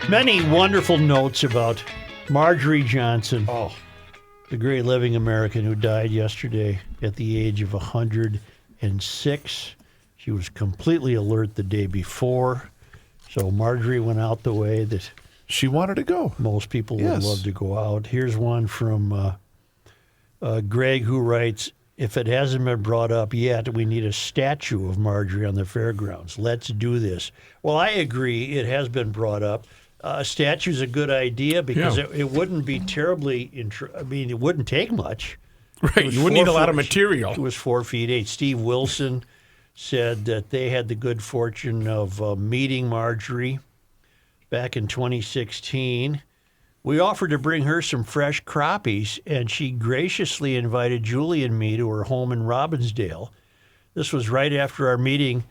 Many wonderful notes about Marjorie Johnson, Oh, the great living American who died yesterday at the age of 106. She was completely alert the day before. So Marjorie went out the way that she wanted to go. most people would love to go out. Here's one from Greg, who writes, if it hasn't been brought up yet, we need a statue of Marjorie on the fairgrounds. Let's do this. Well, I agree. It has been brought up. A statue's a good idea because it wouldn't be terribly, it wouldn't take much. Right, you wouldn't need a lot of material. It was 4 feet 8. Steve Wilson said that they had the good fortune of meeting Marjorie back in 2016. We offered to bring her some fresh crappies, and she graciously invited Julie and me to her home in Robbinsdale. This was right after our meeting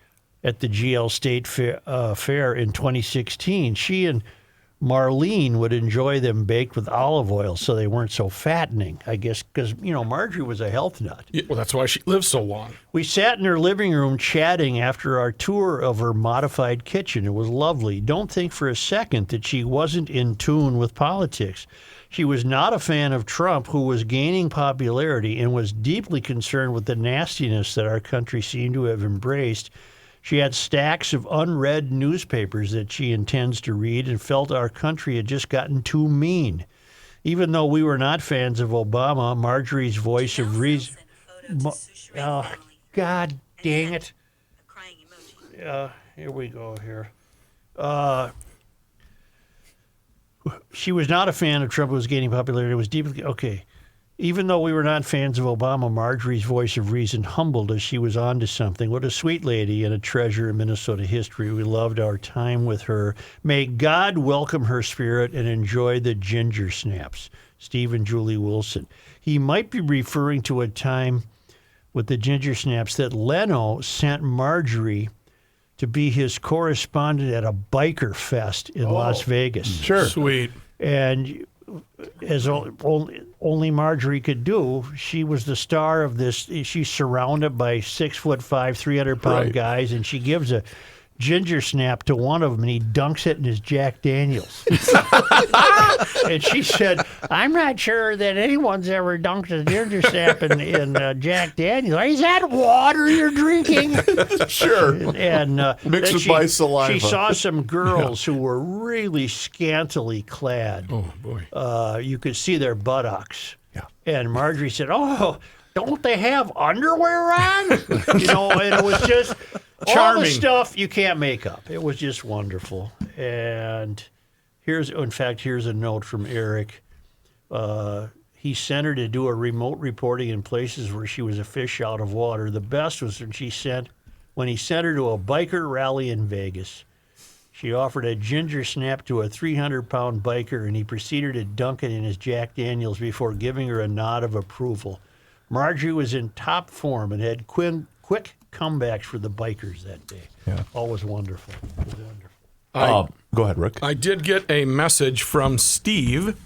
at the GL State Fair in 2016. She and Marlene would enjoy them baked with olive oil so they weren't so fattening, I guess, because, Marjorie was a health nut. Yeah, well, that's why she lived so long. We sat in her living room chatting after our tour of her modified kitchen. It was lovely. Don't think for a second that she wasn't in tune with politics. She was not a fan of Trump, who was gaining popularity and was deeply concerned with the nastiness that our country seemed to have embraced. She had stacks of unread newspapers that she intends to read and felt our country had just gotten too mean. Even though we were not fans of Obama, Marjorie's voice of reason... Oh, God dang it. Here we go here. She was not a fan of Trump, who was gaining popularity. It was deeply... Okay. Even though we were not fans of Obama, Marjorie's voice of reason humbled us. She was on to something. What a sweet lady and a treasure in Minnesota history. We loved our time with her. May God welcome her spirit and enjoy the ginger snaps. Steve and Julie Wilson. He might be referring to a time with the ginger snaps that Leno sent Marjorie to be his correspondent at a biker fest in Las Vegas. Sure. Sweet. And as only Marjorie could do, she was the star of this. She's surrounded by 6'5", 300-pound guys, and she gives a ginger snap to one of them, and he dunks it in his Jack Daniels. And she said, "I'm not sure that anyone's ever dunked a ginger snap in Jack Daniels. Is that water you're drinking?" Sure. And mixed with my saliva. She saw some girls who were really scantily clad. Oh, boy. You could see their buttocks. Yeah. And Marjorie said, "Oh, don't they have underwear on?" And it was just charming. all the stuff you can't make up. It was just wonderful. And here's a note from Eric. He sent her to do a remote reporting in places where she was a fish out of water. The best was when he sent her to a biker rally in Vegas. She offered a ginger snap to a 300-pound biker, and he proceeded to dunk it in his Jack Daniels before giving her a nod of approval. Marjorie was in top form and had quick comebacks for the bikers that day. Yeah. Always wonderful. It was wonderful. Go ahead, Rick. I did get a message from Steve,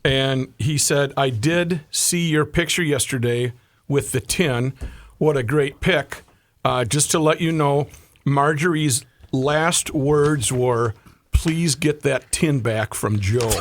and he said, I did see your picture yesterday with the tin. What a great pic. Just to let you know, Marjorie's last words were, please get that tin back from Joe.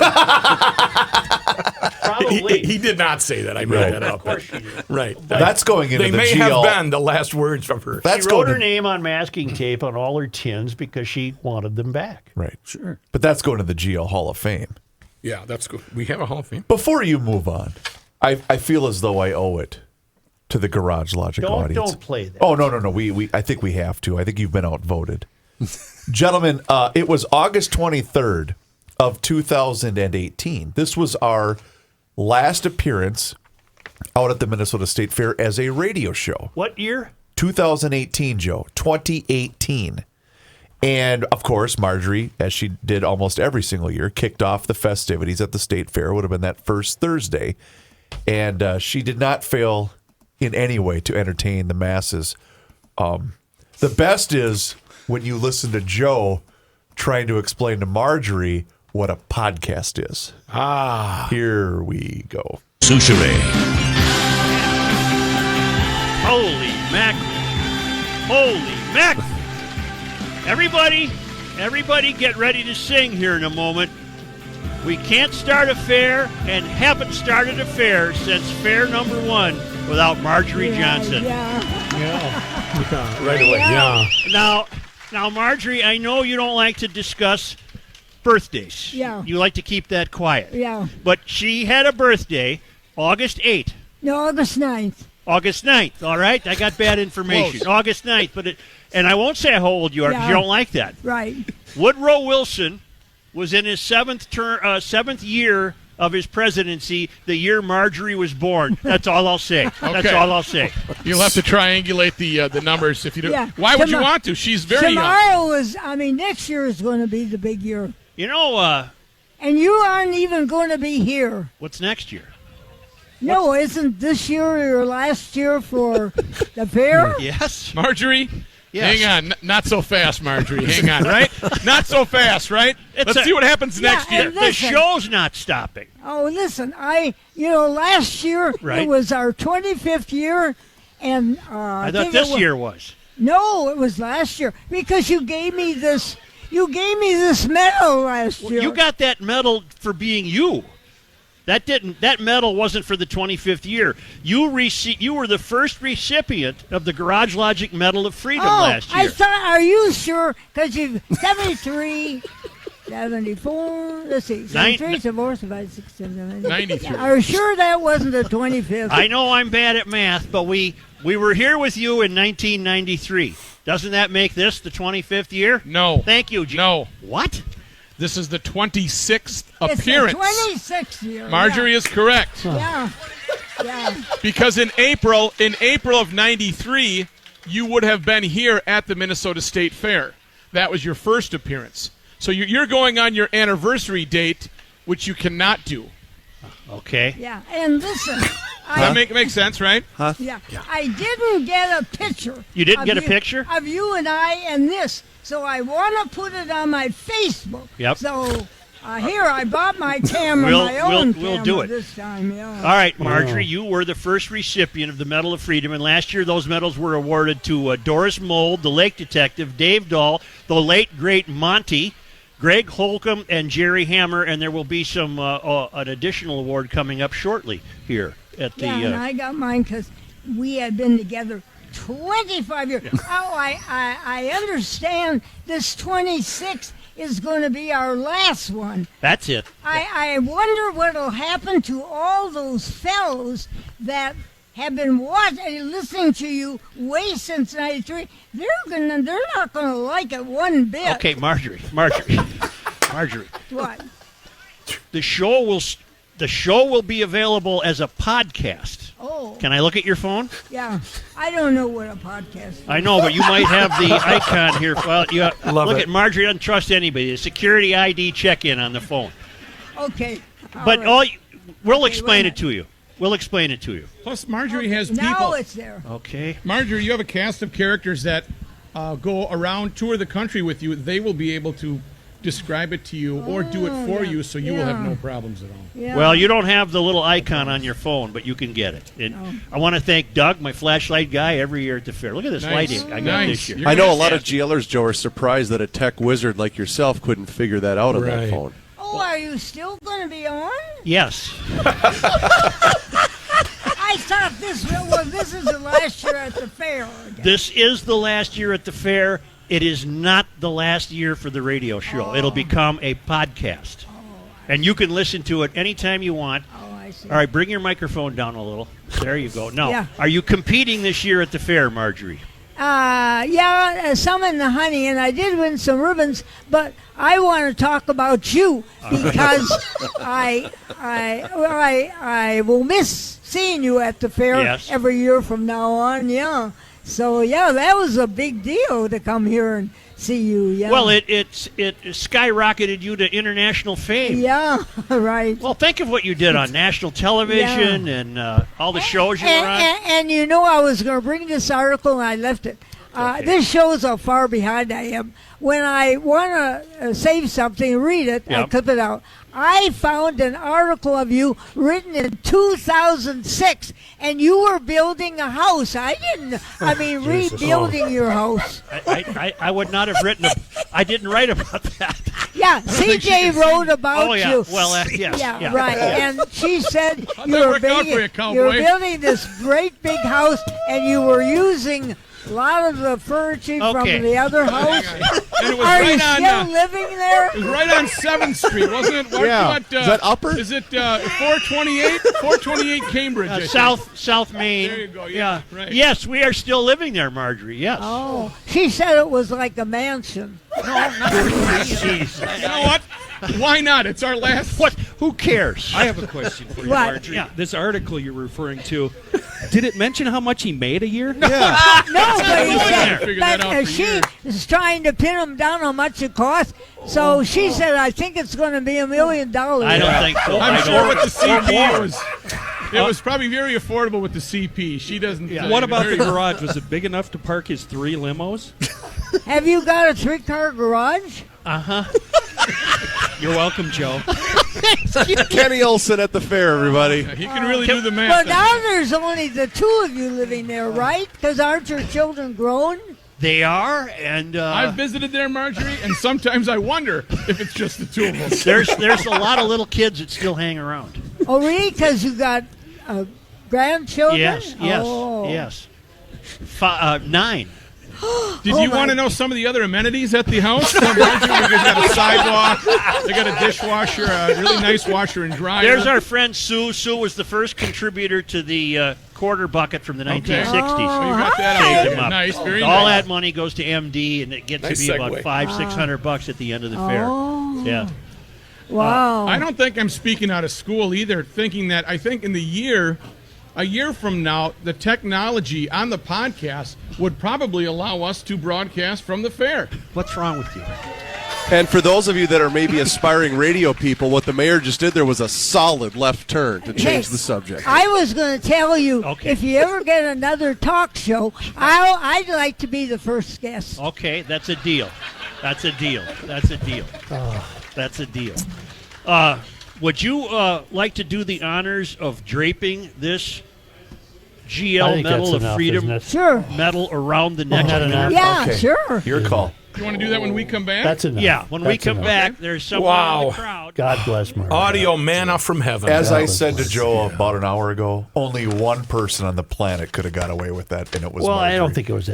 Probably. He did not say that. I made that up. Of course she did. Right. That's going into They the may GL. have been the last words from her. That's She wrote going her name on masking tape on all her tins because she wanted them back. Right. Sure. But that's going to the GL Hall of Fame. Yeah, that's good. We have a Hall of Fame. Before you move on, I feel as though I owe it to the Garage Logic audience. Don't play that. Oh, no. I think we have to. I think you've been outvoted. Gentlemen, it was August 23rd of 2018. This was our last appearance out at the Minnesota State Fair as a radio show. What year? 2018, Joe. 2018. And, of course, Marjorie, as she did almost every single year, kicked off the festivities at the State Fair. It would have been that first Thursday. And she did not fail in any way to entertain the masses. The best is when you listen to Joe trying to explain to Marjorie what a podcast is. Here we go. Souchere. Holy mackerel. Holy mackerel. Everybody, Everybody get ready to sing here in a moment. We can't start a fair and haven't started a fair since fair number 1 without Marjorie Johnson. Yeah, right away. Yeah. Now, Marjorie, I know you don't like to discuss birthdays. Yeah. You like to keep that quiet. Yeah. But she had a birthday, August 8th. No, August 9th. August 9th, all right? I got bad information. Close. August 9th, and I won't say how old you are because Yeah. you don't like that. Right. Woodrow Wilson was in his seventh year of his presidency, the year Marjorie was born. That's all I'll say. That's Okay. all I'll say. You'll have to triangulate the numbers if you do. Yeah. Why would you want to? She's very young. Next year is going to be the big year. You know, And you aren't even going to be here. what's next year? No, isn't this year or last year for the fair? Yes. Marjorie, Yes. hang on. Not so fast, Marjorie. Hang on, right? Not so fast, right? Let's see what happens next year. and The listen. show's not stopping. Oh, listen, last year Right. it was our 25th year, and I thought this year was. No, it was last year because you gave me this. You gave me this medal last year. You got that medal for being you. That medal wasn't for the 25th year. You were the first recipient of the Garage Logic Medal of Freedom last year. I thought, are you sure? Because you've 73, 74, let's see, 73, 74, 75, 76, 93. Are you sure that wasn't the 25th? I know I'm bad at math, but we were here with you in 1993. Doesn't that make this the 25th year? No. Thank you, No. What? This is the 26th It's appearance. the 26th year. Marjorie is correct. Yeah. Yeah. Because in April of 93, you would have been here at the Minnesota State Fair. That was your first appearance. So you're going on your anniversary date, which you cannot do. Okay. Yeah. And listen. That make sense, right? Yeah. I didn't get a picture. You didn't of get a picture? of you and I and this. So I want to put it on my Facebook. Yep. So here I bought my camera, We'll- my own we'll camera do it. this time. Yeah. All right, Marjorie, you were the first recipient of the Medal of Freedom, and last year those medals were awarded to Doris Mold, the Lake Detective, Dave Dahl, the late, great Monty, Greg Holcomb, and Jerry Hammer, and there will be some an additional award coming up shortly here at the... Yeah, and I got mine because we had been together 25 years. Oh, I understand this 26 is going to be our last one. That's it. I wonder what will happen to all those fellows that have been listening to you way since '93. They're not gonna like it one bit. Okay, Marjorie. What? The show will be available as a podcast. Oh, Can I look at your phone? yeah. I don't know what a podcast is. I know, but you might have the icon here. Well, Love look it. at Marjorie. Doesn't trust anybody. The security ID check-in on the phone. Okay. But all right. we'll wait explain a it to you. We'll explain it to you. Plus, Marjorie has Now people. it's there. Okay. Marjorie, you have a cast of characters that go around, tour the country with you. They will be able to describe it to you or do it for you, so you will have no problems at all. Yeah. Well, you don't have the little icon on your phone, but you can get it. And I want to thank Doug, my flashlight guy, every year at the fair. Look at this Nice. lighting I got Nice. this year. You're I know a gonna lot of ask- GLers, Joe, are surprised that a tech wizard like yourself couldn't figure that out on that Right. phone. Oh, are you still going to be on? Yes. I thought this is the last year at the fair. This is the last year at the fair. It is not the last year for the radio show. It'll become a podcast. And you can listen to it anytime you want. Oh, I see. All right, bring your microphone down a little. There you go. Now, Yeah. are you competing this year at the fair, Marjorie? Some in the honey, and I did win some ribbons, but I want to talk about you because I will miss seeing you at the fair Yes. every year from now on. Yeah. So that was a big deal to come here and see you. Yeah. Well, it skyrocketed you to international fame. Yeah. Right. Well, think of what you did on national television and all the shows you were on. And I was going to bring this article, and I left it. This shows how far behind I am. When I want to save something, read it, I Yep. clip it out. I found an article of you written in 2006, and you were building a house. I didn't. I mean, rebuilding your house. I would not have written. I didn't write about that. Yeah, CJ wrote about Oh yeah. you. Well, yes. Yeah, right. And she said How'd you that were, work out for you, cowboy? building this great big house, and you were using a lot of the furniture Okay. from the other house. And it was Are you right on. still living there? It was right on 7th Street, wasn't it? Yeah. Is that upper? Is it 428? 428 Cambridge. I think. South Main. There you go, yeah, right. Yes, we are still living there, Marjorie. Yes. Oh, she said it was like a mansion. Jeez. You know what? Why not? It's our last. What? Who cares? I have a question for you, What? Marjorie. Yeah. This article you're referring to, did it mention how much he made a year? No, but he I said figured that out for she years. is trying to pin him down how much it costs. So she said, I think it's going to be $1 million. I don't think so. I'm I sure don't. with the CP it was. It was probably very affordable with the CP. She doesn't. What about the garage? Was it big enough to park his 3 limos? Have you got a 3-car garage? You're welcome, Joe. Kenny Olson at the fair, everybody. He can really do the Well, math. now there's only the 2 of you living there, right? Because aren't your children grown? They are, and I've visited there, Marjorie, and sometimes I wonder if it's just the 2 of us. there's a lot of little kids that still hang around. Oh, really? Because you got grandchildren? Yes. Oh. Yes. 9. Did you want to know some of the other amenities at the house? Marjorie, they got a sidewalk, they got a dishwasher, a really nice washer and dryer. There's our friend Sue. Sue was the first contributor to the quarter bucket from the 1960s. So you got that Saved out him there. up. Nice, very All nice. that money goes to MD, and it gets Nice to be about segue. $500-600 at the end of the fair. Oh. Yeah. Wow. I don't think I'm speaking out of school either, thinking that I think in a year from now, the technology on the podcast would probably allow us to broadcast from the fair. What's wrong with you? And for those of you that are maybe aspiring radio people, what the mayor just did there was a solid left turn to change the subject. I was going to tell you, Okay. if you ever get another talk show, I'd like to be the first guest. Okay, that's a deal. That's a deal. That's a deal. That's a deal. Would you like to do the honors of draping this I GL think Medal that's of enough, Freedom isn't it? Sure. medal around the neck? Not of enough. Yeah, Okay. sure. Your call. You want to do that when we come back? That's enough. Yeah, when we That's come enough. back, there's someone in Wow. the crowd. God bless Mark. Audio manna from heaven. As I was said to nice. Joe about an hour ago, only one person on the planet could have got away with that, and it was Well, I Marjorie. don't think it was that.